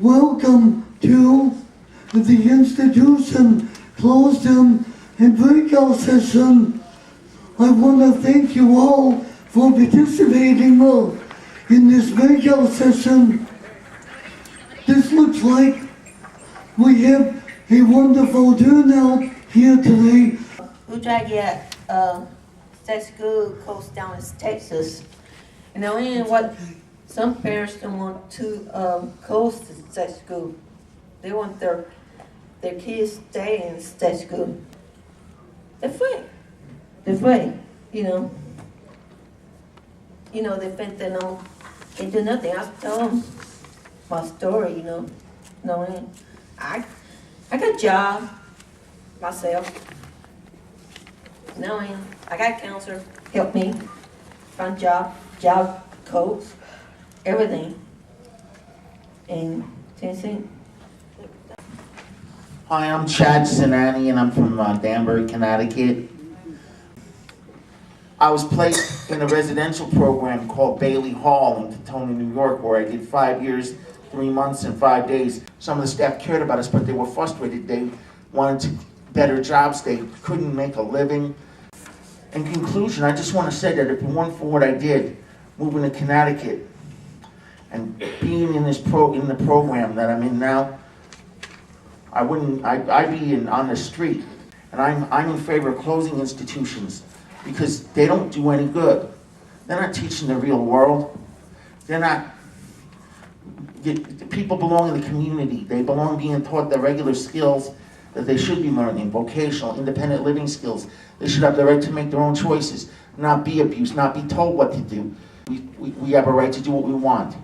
welcome to the institution closed and breakout session. I want to thank you all for participating in this breakout session. This looks like we have a wonderful turnout here today. Ujagia State School closed down in Texas. And now, what some parents don't want to close the state school. They want their kids stay in state school. They're free. They're free. They think they can do nothing. I tell them my story. I got a job myself. I got a counselor help me find job coach, everything in Tennessee. Hi, I'm Chad Sinani, and I'm from Danbury, Connecticut. I was placed in a residential program called Bailey Hall in Tacoma, New York, where I did 5 years, 3 months, and 5 days. Some of the staff cared about us, but they were frustrated. They wanted to better jobs. They couldn't make a living. In conclusion, I just want to say that if it weren't for what I did, moving to Connecticut and being in the program that I'm in now, I'd be on the street. And I'm in favor of closing institutions because they don't do any good. They're not teaching the real world. People belong in the community. They belong being taught the regular skills that they should be learning, vocational, independent living skills. They should have the right to make their own choices, not be abused, not be told what to do. We have a right to do what we want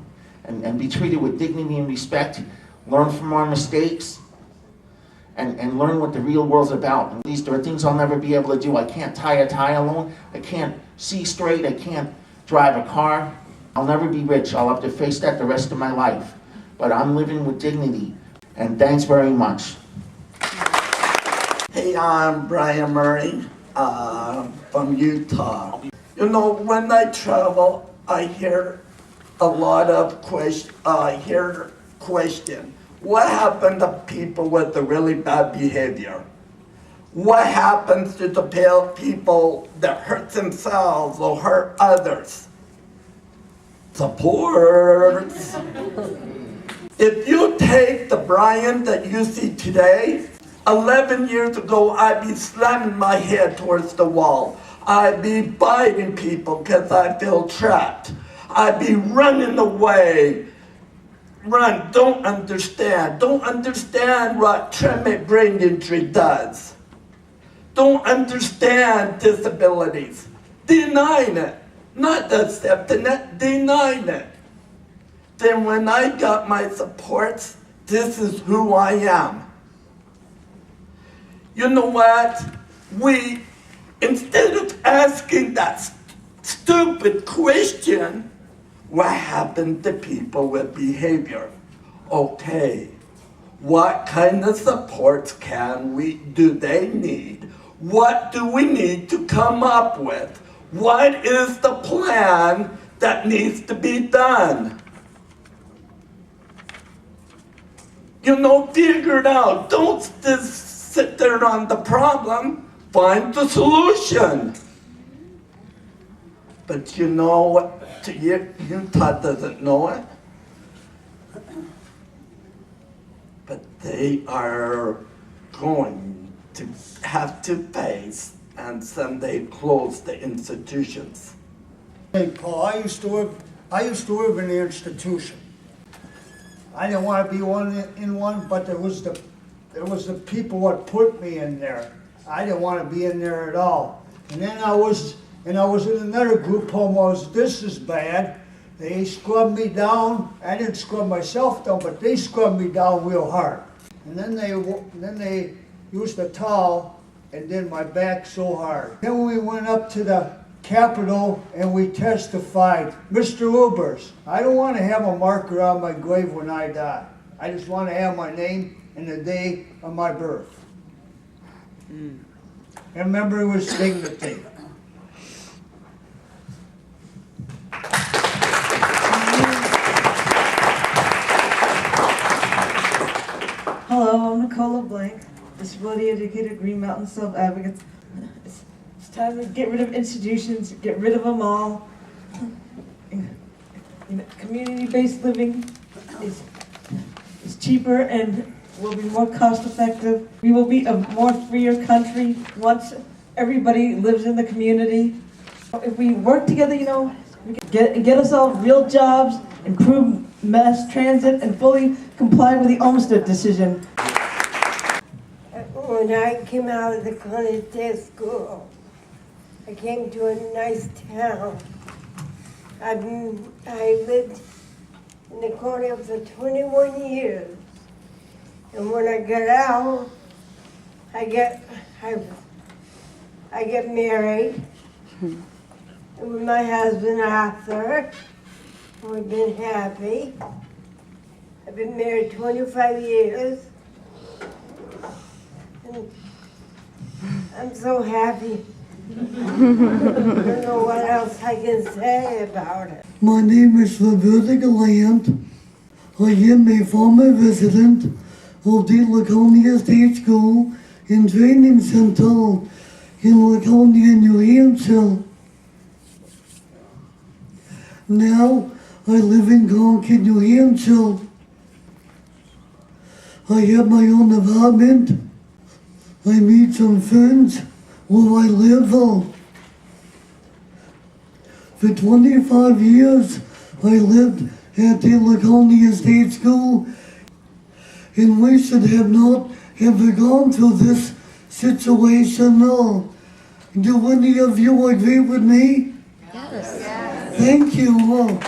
and be treated with dignity and respect, learn from our mistakes, and learn what the real world's about. And these are things I'll never be able to do. I can't tie a tie alone. I can't see straight. I can't drive a car. I'll never be rich. I'll have to face that the rest of my life. But I'm living with dignity. And thanks very much. Hey, I'm Brian Murray from Utah. When I travel, I hear a lot of question. What happened to people with the really bad behavior? What happens to the people that hurt themselves or hurt others? Support. If you take the Brian that you see today, 11 years ago, I'd be slamming my head towards the wall. I'd be biting people because I feel trapped. I'd be running away. Don't understand what traumatic brain injury does. Don't understand disabilities. Denying it, not accepting it, denying it. Then when I got my supports, this is who I am. You know what? Instead of asking that stupid question, what happened to people with behavior? Okay, what kind of supports do they need? What do we need to come up with? What is the plan that needs to be done? Figure it out. Don't just sit there on the problem. Find the solution. But Utah doesn't know it. But they are going to have to face and someday close the institutions. Hey, Paul, I used to live in the institution. I didn't want to be in one, but there was the people that put me in there. I didn't want to be in there at all. And then I was in another group home. This is bad. They scrubbed me down. I didn't scrub myself down, but they scrubbed me down real hard. And then they used a towel and did my back so hard. Then we went up to the Capitol and we testified. Mr. Ubers, I don't want to have a marker on my grave when I die. I just want to have my name and the day of my birth. And remember, it was dignity. Hello, I'm Nicola Blank, disability educator, Green Mountain Self Advocates. It's time to get rid of institutions, get rid of them all. Community-based living is cheaper and will be more cost-effective. We will be a more freer country once everybody lives in the community. If we work together, we can get us all real jobs, improve mass transit, and fully comply with the Olmsted decision. When I came out of the College Day School, I came to a nice town. I lived in the corner for 21 years. And when I got out, I get married. And with my husband Arthur, we've been happy. I've been married 25 years. And I'm so happy. I don't know what else I can say about it. My name is Roberta Gallant. I am a former resident of the Laconia State School and Training Center in Laconia, New Hampshire. Now I live in Concord, New Hampshire. I have my own apartment. I meet some friends where I live. For 25 years, I lived at the Laconia State School, and we should have not ever gone through this situation. Do any of you agree with me? Yes. Thank you.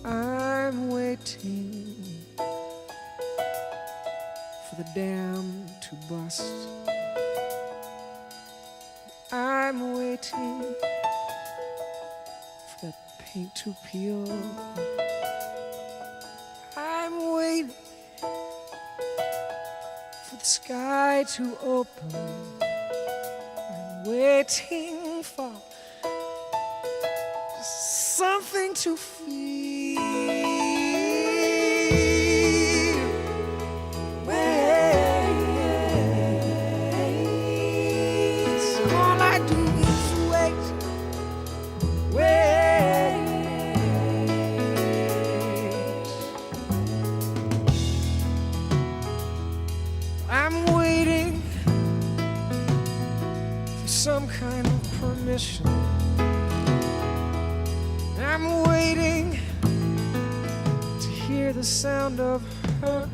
I'm waiting for the dam to bust. I'm waiting for the paint to peel. I'm waiting for the sky to open. I'm waiting for something to feel. All I do is wait. I'm waiting for some kind of permission. I'm waiting to hear the sound of her